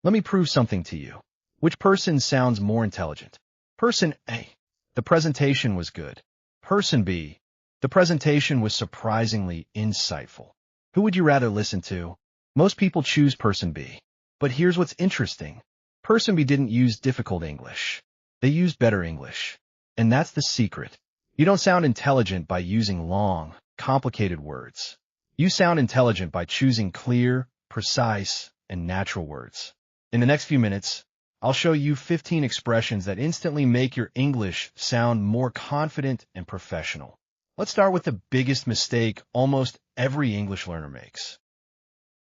Let me prove something to you. Which person sounds more intelligent? Person A. The presentation was good. Person B. The presentation was surprisingly insightful. Who would you rather listen to? Most people choose person B. But here's what's interesting. Person B didn't use difficult English. They used better English. And that's the secret. You don't sound intelligent by using long, complicated words. You sound intelligent by choosing clear, precise, and natural words. In the next few minutes, I'll show you 15 expressions that instantly make your English sound more confident and professional. Let's start with the biggest mistake almost every English learner makes.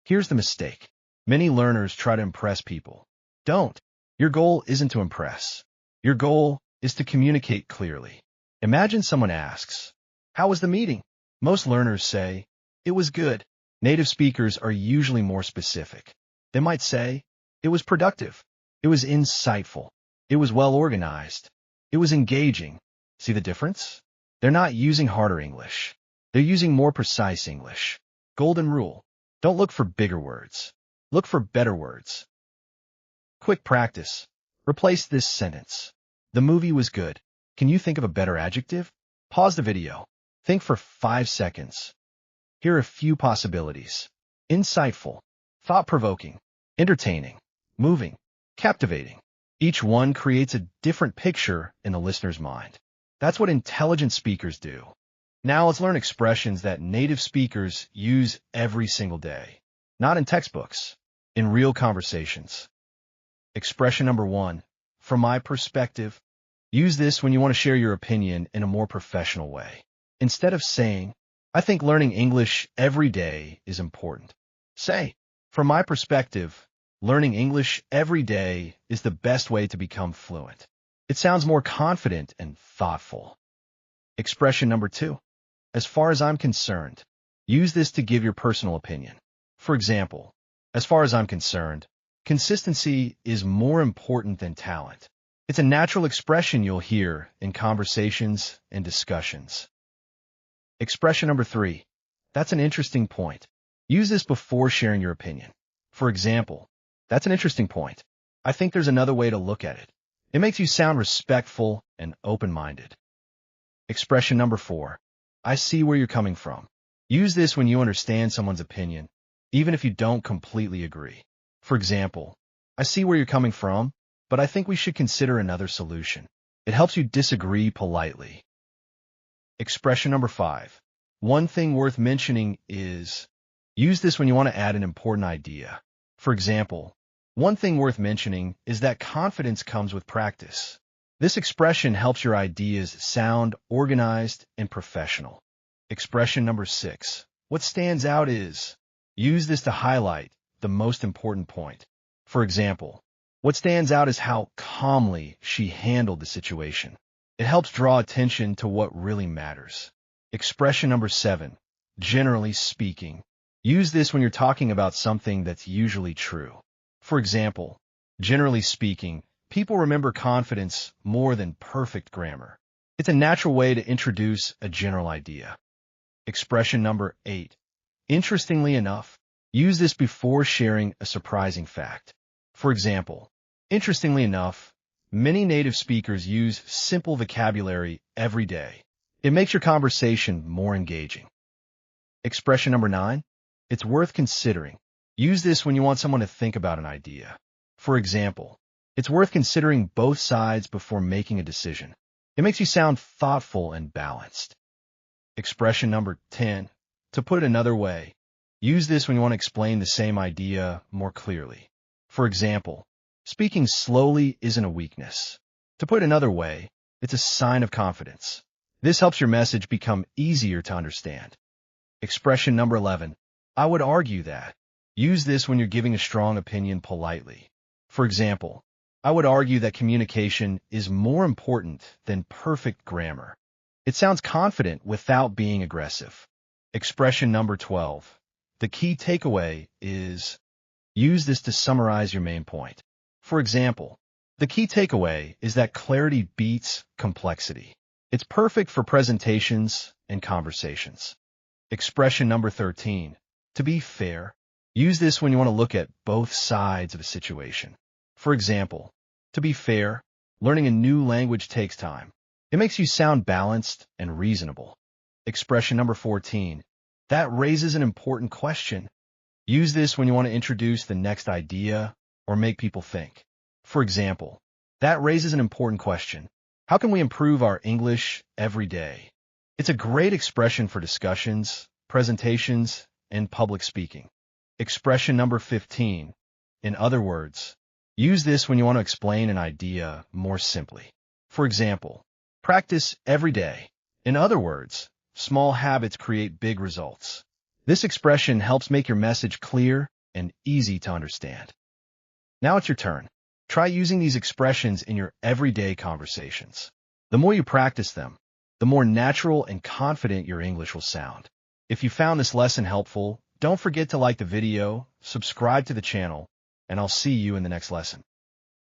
Here's the mistake. Many learners try to impress people. Don't. Your goal isn't to impress. Your goal is to communicate clearly. Imagine someone asks, "How was the meeting?" Most learners say, "It was good." Native speakers are usually more specific. They might say, "It was productive. It was insightful. It was well organized. It was engaging." See the difference? They're not using harder English. They're using more precise English. Golden rule. Don't look for bigger words. Look for better words. Quick practice. Replace this sentence. The movie was good. Can you think of a better adjective? Pause the video. Think for 5 seconds. Here are a few possibilities. Insightful, thought-provoking, entertaining, moving, captivating. Each one creates a different picture in the listener's mind. That's what intelligent speakers do. Now let's learn expressions that native speakers use every single day. Not in textbooks, in real conversations. Expression number 1, from my perspective. Use this when you want to share your opinion in a more professional way. Instead of saying, "I think learning English every day is important," say, "From my perspective, learning English every day is the best way to become fluent." It sounds more confident and thoughtful. Expression number 2, as far as I'm concerned. Use this to give your personal opinion. For example, as far as I'm concerned, consistency is more important than talent. It's a natural expression you'll hear in conversations and discussions. Expression number 3, that's an interesting point. Use this before sharing your opinion. For example, that's an interesting point. I think there's another way to look at it. It makes you sound respectful and open-minded. Expression number 4, I see where you're coming from. Use this when you understand someone's opinion, even if you don't completely agree. For example, I see where you're coming from, but I think we should consider another solution. It helps you disagree politely. Expression number 5, one thing worth mentioning is. Use this when you want to add an important idea. For example, one thing worth mentioning is that confidence comes with practice. This expression helps your ideas sound organized and professional. Expression number 6, what stands out is. Use this to highlight the most important point. For example, what stands out is how calmly she handled the situation. It helps draw attention to what really matters. Expression number 7, generally speaking. Use this when you're talking about something that's usually true. For example, generally speaking, people remember confidence more than perfect grammar. It's a natural way to introduce a general idea. Expression number 8, interestingly enough. Use this before sharing a surprising fact. For example, interestingly enough, many native speakers use simple vocabulary every day. It makes your conversation more engaging. Expression number 9, it's worth considering. Use this when you want someone to think about an idea. For example, it's worth considering both sides before making a decision. It makes you sound thoughtful and balanced. Expression number 10, to put it another way. Use this when you want to explain the same idea more clearly. For example, speaking slowly isn't a weakness. To put it another way, it's a sign of confidence. This helps your message become easier to understand. Expression number 11, I would argue that. Use this when you're giving a strong opinion politely. For example, I would argue that communication is more important than perfect grammar. It sounds confident without being aggressive. Expression number 12, the key takeaway is. Use this to summarize your main point. For example, the key takeaway is that clarity beats complexity. It's perfect for presentations and conversations. Expression number 13, to be fair. Use this when you want to look at both sides of a situation. For example, to be fair, learning a new language takes time. It makes you sound balanced and reasonable. Expression number 14. That raises an important question. Use this when you want to introduce the next idea or make people think. For example, that raises an important question. How can we improve our English every day? It's a great expression for discussions, presentations, and public speaking. Expression number 15. In other words, use this when you want to explain an idea more simply. For example, practice every day. In other words, small habits create big results. This expression helps make your message clear and easy to understand. Now it's your turn. Try using these expressions in your everyday conversations. The more you practice them, the more natural and confident your English will sound. If you found this lesson helpful, don't forget to like the video, subscribe to the channel, and I'll see you in the next lesson.